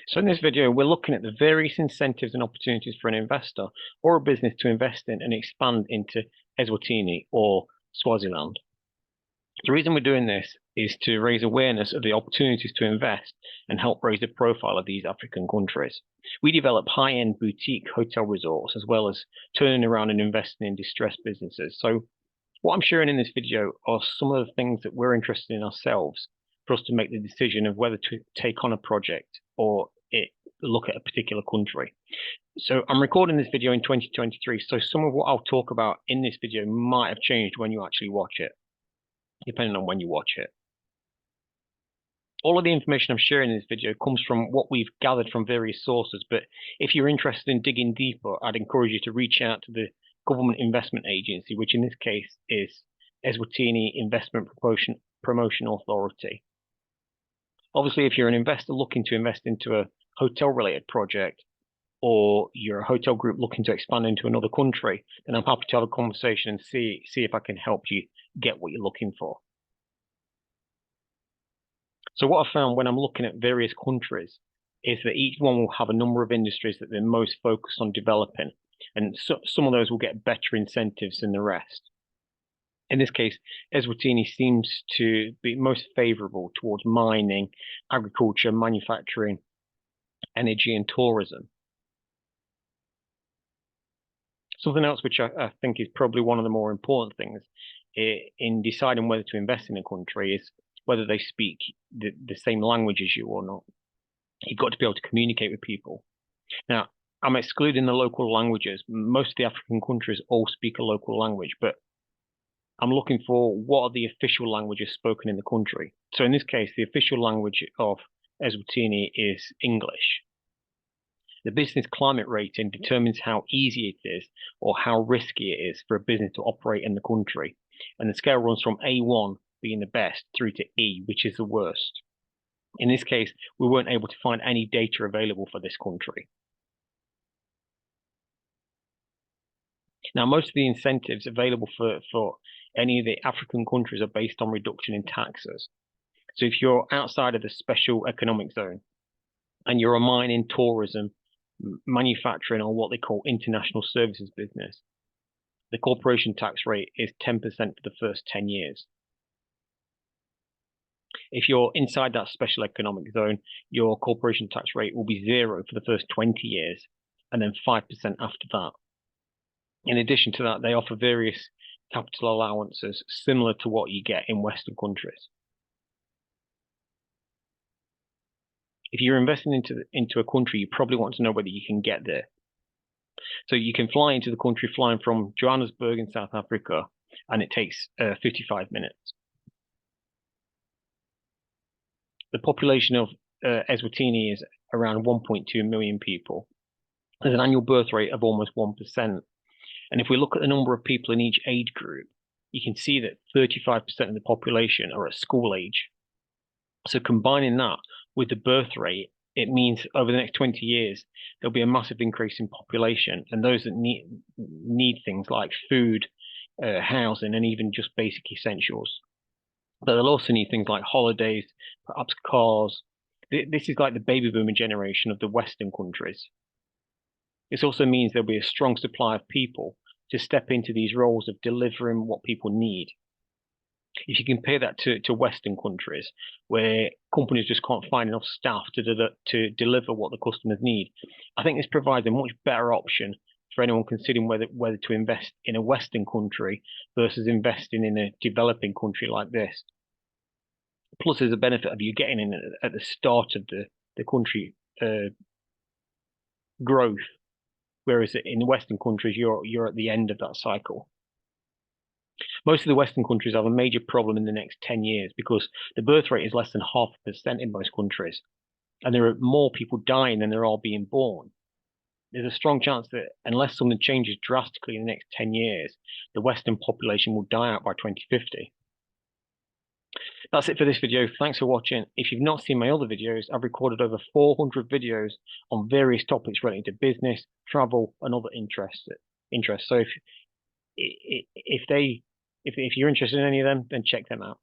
So in this video, we're looking at the various incentives and opportunities for an investor or a business to invest in and expand into Eswatini or Swaziland. The reason we're doing this is to raise awareness of the opportunities to invest and help raise the profile of these African countries. We develop high-end boutique hotel resorts as well as turning around and investing in distressed businesses. So what I'm sharing in this video are some of the things that we're interested in ourselves for us to make the decision of whether to take on a project or look at a particular country. So I'm recording this video in 2023, so some of what I'll talk about in this video might have changed when you actually watch it, depending on when you watch it. All of the information I'm sharing in this video comes from what we've gathered from various sources, but if you're interested in digging deeper, I'd encourage you to reach out to the Government Investment Agency, which in this case is Eswatini Investment Promotion Authority. Obviously, if you're an investor looking to invest into a hotel-related project, or you're a hotel group looking to expand into another country, then I'm happy to have a conversation and see if I can help you get what you're looking for. So what I found when I'm looking at various countries is that each one will have a number of industries that they're most focused on developing, and some of those will get better incentives than the rest. In this case, Eswatini seems to be most favorable towards mining, agriculture, manufacturing, energy, and tourism. Something else which I think is probably one of the more important things in deciding whether to invest in a country is whether they speak the same language as you or not. You've got to be able to communicate with people. Now, I'm excluding the local languages. Most of the African countries all speak a local language, but I'm looking for what are the official languages spoken in the country. So in this case, the official language of Eswatini is English. The business climate rating determines how easy it is or how risky it is for a business to operate in the country. And the scale runs from A1 being the best through to E, which is the worst. In this case, we weren't able to find any data available for this country. Now, most of the incentives available for any of the African countries are based on reduction in taxes. So if you're outside of the special economic zone and you're a mining, tourism, manufacturing, or what they call international services business, the corporation tax rate is 10% for the first 10 years. If you're inside that special economic zone, your corporation tax rate will be 0 for the first 20 years and then 5% after that. In addition to that, they offer various capital allowances similar to what you get in Western countries. If you're investing into a country, you probably want to know whether you can get there. So you can fly into the country flying from Johannesburg in South Africa, and it takes 55 minutes. The population of Eswatini is around 1.2 million people. There's an annual birth rate of almost 1%. And if we look at the number of people in each age group, you can see that 35% of the population are at school age. So combining that with the birth rate, it means over the next 20 years, there'll be a massive increase in population. And those that need things like food, housing, and even just basic essentials. But they'll also need things like holidays, perhaps cars. This is like the baby boomer generation of the Western countries. This also means there'll be a strong supply of people to step into these roles of delivering what people need. If you compare that to Western countries, where companies just can't find enough staff to deliver what the customers need, I think this provides a much better option for anyone considering whether to invest in a Western country versus investing in a developing country like this. Plus, there's a benefit of you getting in at the start of the country growth, whereas in the Western countries, you're at the end of that cycle. Most of the Western countries have a major problem in the next 10 years because the birth rate is less than 0.5% in most countries. And there are more people dying than there are being born. There's a strong chance that unless something changes drastically in the next 10 years, the Western population will die out by 2050. That's it for this video. Thanks for watching. If you've not seen my other videos, I've recorded over 400 videos on various topics relating to business, travel, and other interests. So if you're interested in any of them, then check them out.